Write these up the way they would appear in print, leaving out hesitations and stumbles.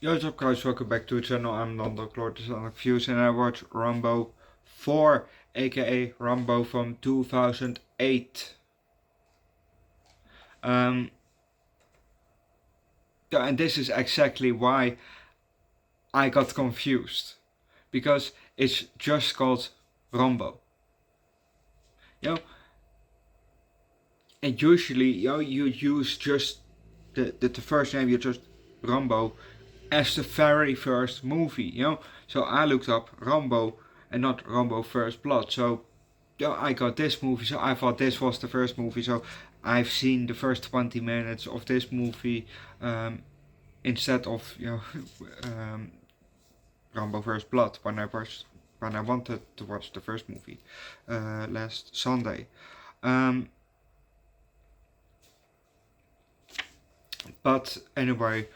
Yo, what's up guys, welcome back to the channel. I'm Underdog Views and I watch Rambo 4, aka Rambo from 2008. Yeah, and this is exactly why I got confused. Because it's just called Rambo. You know, and usually you use just the first name, you just Rambo, as the very first movie. So I looked up Rambo and not Rambo First Blood. So yeah, I got this movie, so I thought this was the first movie. So I've seen the first 20 minutes of this movie instead of Rambo First Blood when I wanted to watch the first movie last Sunday. Um, but anyway,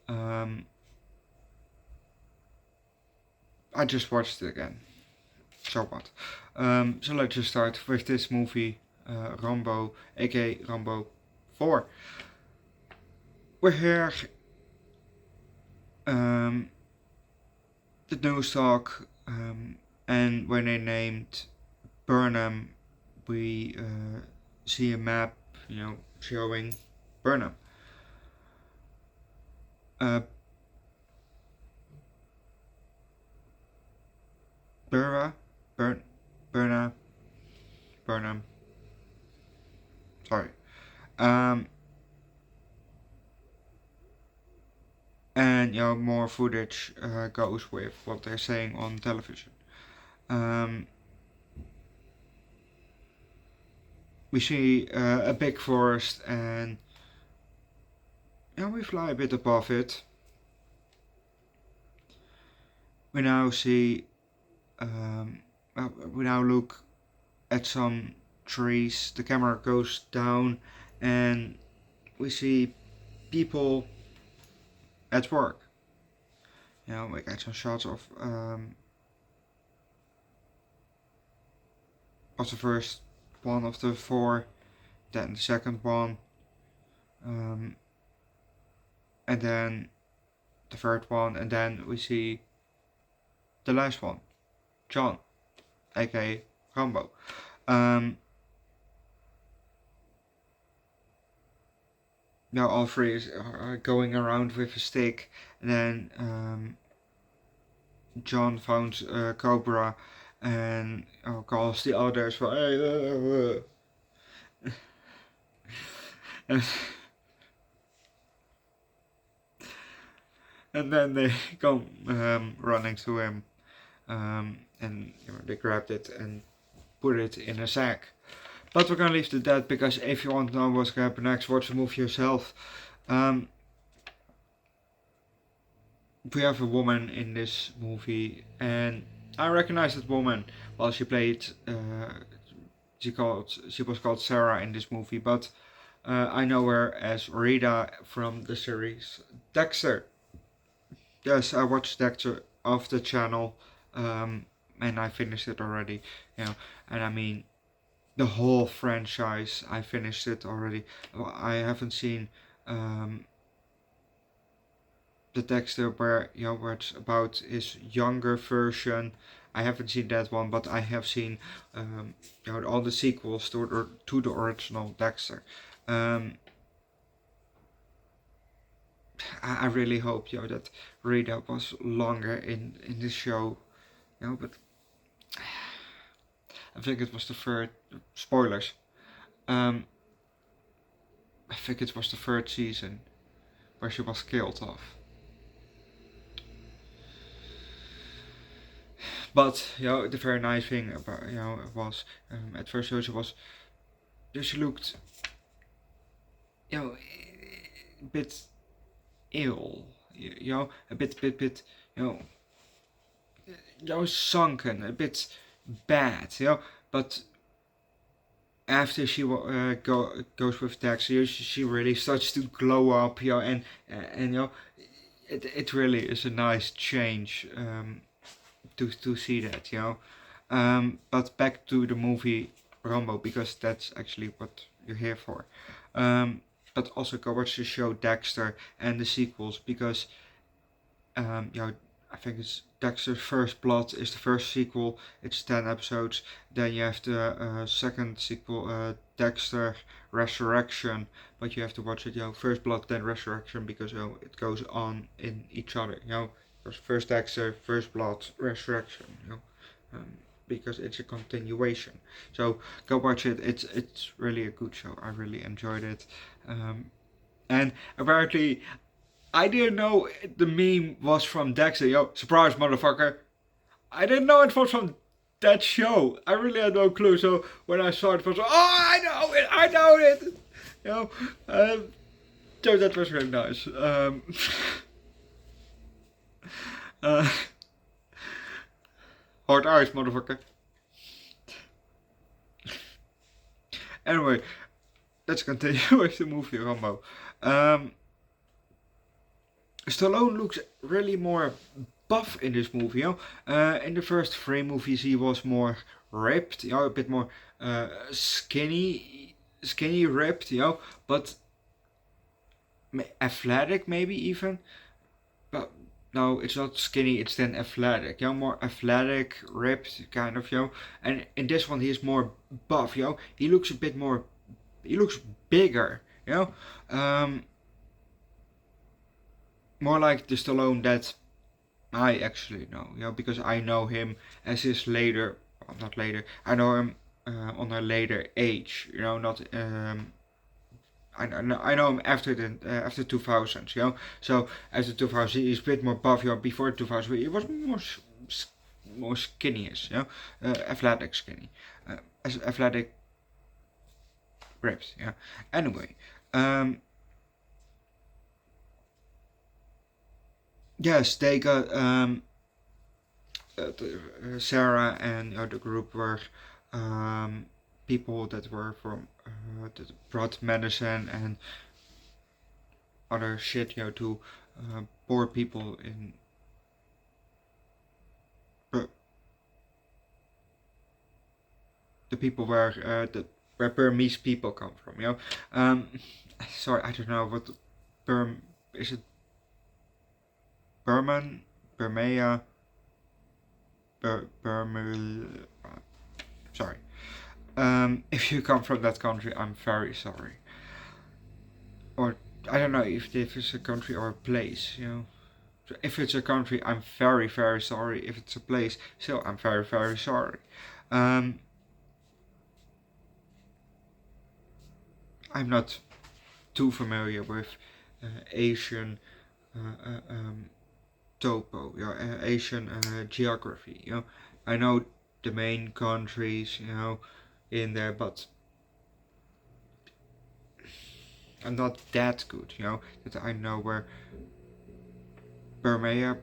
um, I just watched it again. So what? So let's just start with this movie, Rambo, aka Rambo 4. We're here. The news talk, and when they named Burnham, we see a map, showing Burnham. Burra, Burnham. Sorry. And more footage goes with what they're saying on television. We see a big forest, and we fly a bit above it. We now see, we now look at some trees. The camera goes down, and we see people at work. We get some shots of the first one of the 4, then the second one, and then the third one, and then we see the last one, John, aka Rambo. Now all 3 are going around with a stick, and then John found Cobra and calls the others for hey, and then they come running to him, and they grabbed it and put it in a sack. But we're gonna leave it at that, because if you want to know what's gonna happen next, watch the movie yourself. We have a woman in this movie, and I recognize that woman. Well, she played, she was called Sarah in this movie, but I know her as Rita from the series Dexter. Yes, I watched Dexter off the channel, and I finished it already. And I mean, the whole franchise, I finished it already. I haven't seen the Dexter where it's about his younger version. I haven't seen that one, but I have seen all the sequels to the original Dexter. I really hope that Rita was longer in the show, but I think it was the third. Spoilers. I think it was the third season where she was killed off. But the very nice thing about was at first she looked a bit ill, a bit sunken, a bit bad, but after she goes with Dexter, she really starts to glow up, and it really is a nice change to see that, but back to the movie Rambo, because that's actually what you're here for. But also go watch the show Dexter and the sequels, because I think it's Dexter's First Blood is the first sequel. It's 10 episodes. Then you have the second sequel, Dexter Resurrection, but you have to watch it, First Blood, then Resurrection, because it goes on in each other. First Dexter, First Blood, Resurrection. Because it's a continuation. So go watch it. It's really a good show. I really enjoyed it. And apparently, I didn't know the meme was from Dexter. Surprise, motherfucker! I didn't know it was from that show. I really had no clue. So when I saw it, I was like, oh, I know it! I know it! So that was really nice. Hard eyes, motherfucker. Anyway, let's continue with the movie Rambo. Stallone looks really more buff in this movie. In the first 3 movies he was more ripped, a bit more skinny ripped, but athletic maybe even. But no, it's not skinny, it's then athletic, more athletic, ripped kind of, And in this one he's more buff, He looks a bit more, he looks bigger, more like the Stallone that I actually know, because I know him as his later, well, not later, I know him on a later age, not I know him after the after 2000s, So after 2000 he's a bit more buff, Before 2000 he was more skinny-ish, athletic skinny, athletic ripped, Anyway, yes, they got Sarah and the group were people that were from that brought medicine and other shit, to poor people in the people where Burmese people come from, sorry, I don't know what is it Burman, Burmea, sorry. If you come from that country, I'm very sorry. Or I don't know if it's a country or a place, So if it's a country, I'm very, very sorry. If it's a place, still I'm very, very sorry. I'm not too familiar with Asian topo, Asian geography. I know the main countries, in there, but I'm not that good, that I know where Burmea,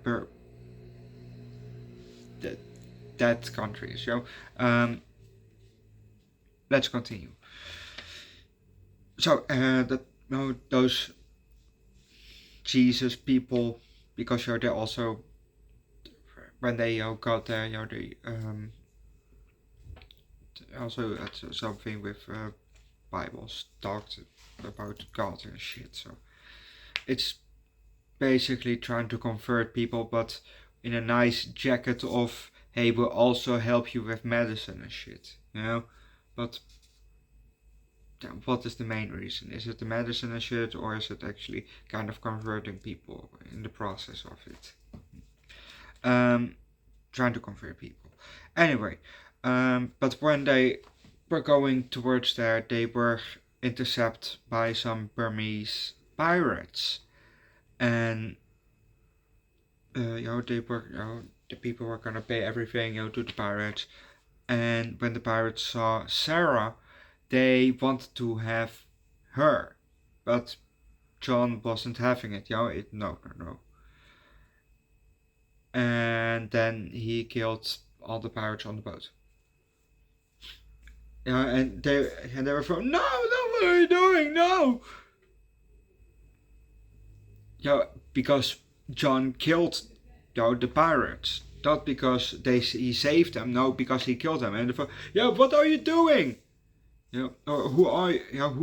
that country is, let's continue. So those Jesus people, because they also, when they got there, they also had something with Bibles talked about God and shit. So it's basically trying to convert people, but in a nice jacket of, hey, we'll also help you with medicine and shit, But what is the main reason? Is it the medicine and shit, or is it actually kind of converting people in the process of it? Trying to convert people. Anyway, but when they were going towards there, they were intercepted by some Burmese pirates, and they were, the people were gonna pay everything, to the pirates. And when the pirates saw Sarah, they wanted to have her, but John wasn't having it. No. And then he killed all the pirates on the boat. And they were from, no, what are you doing? No. Because John killed, the pirates, not because he saved them. No, because he killed them. And what are you doing? Or who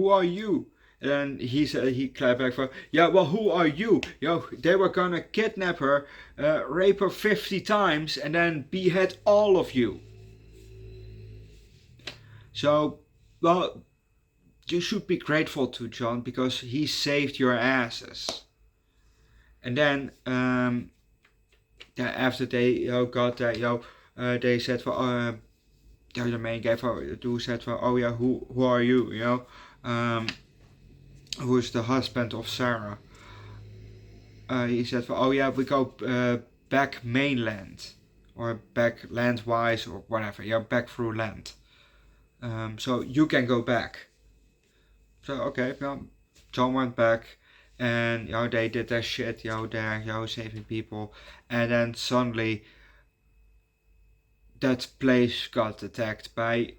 are you? And then he clapped back for, yeah, well, who are you? They were gonna kidnap her, rape her 50 times, and then behead all of you. So, well, you should be grateful to John because he saved your asses. And then, after they got that, they said for, the main guy who said for, oh yeah, who are you? Who is the husband of Sarah? He said, oh yeah, we go back mainland, or back landwise, or whatever. Yeah, back through land. So you can go back. So okay, well, John went back, and they did their shit, there, saving people, and then suddenly that place got attacked by,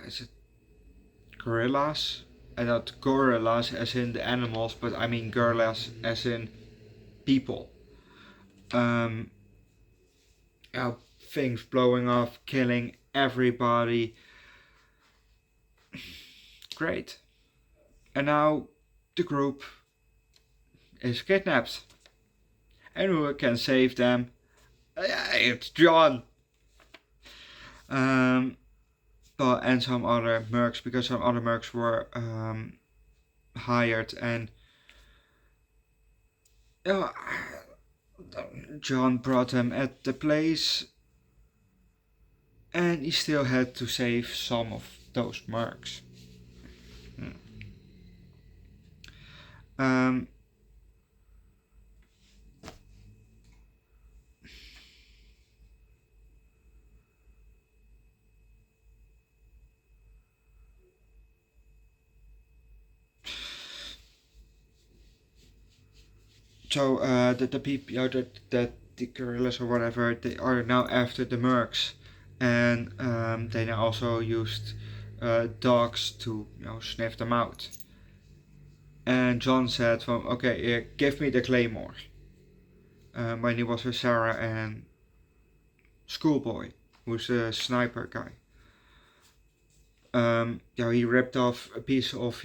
is it gorillas? And not gorillas as in the animals, but I mean gorillas as in people. Things blowing off, killing everybody. Great. And now the group is kidnapped. And who can save them? It's John. And some other mercs, because some other mercs were hired, and John brought them at the place, and he still had to save some of those mercs. So the people, that the guerrillas or whatever, they are now after the mercs, and they now also used dogs to sniff them out. And John said, okay, give me the claymore. When he was with Sarah and Schoolboy, who's a sniper guy. He ripped off a piece of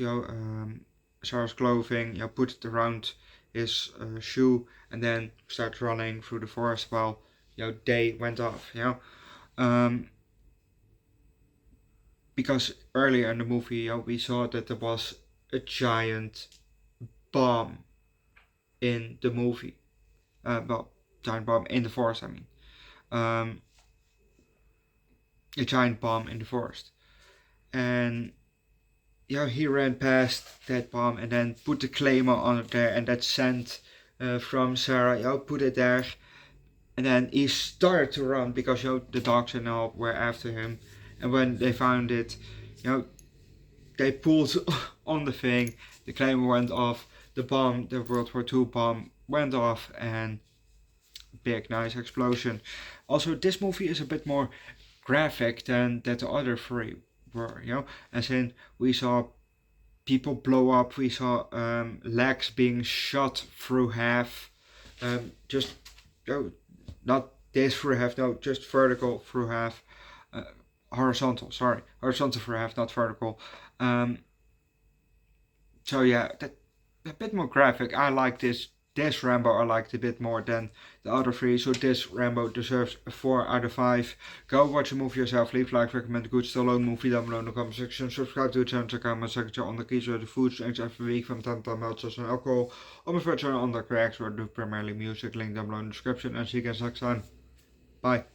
Sarah's clothing, put it around his shoe, and then started running through the forest while day went off. Because earlier in the movie, we saw that there was a giant bomb in the movie. Giant bomb in the forest. I mean, a giant bomb in the forest, and he ran past that bomb and then put the claymore on it there, and that scent from Sarah, put it there, and then he started to run because the dogs and all were after him, and when they found it, they pulled on the thing, the claymore went off, the bomb, the World War II bomb went off, and big nice explosion. Also, this movie is a bit more graphic than the other three were, as in we saw people blow up, we saw legs being shot through half, just not this through half, no, just vertical through half, horizontal through half, not vertical. So yeah, that a bit more graphic. I like this Rambo I liked a bit more than the other three, so this Rambo deserves a 4 out of 5. Go watch the movie yourself, leave a like, recommend a good standalone movie down below in the comment section, subscribe to the channel, check out my second channel Underdog Eats, where the food drinks every week from time to time, such as alcohol, on my third channel Underdog Reacts, where I do primarily music, link down below in the description, and see you guys next time. Bye.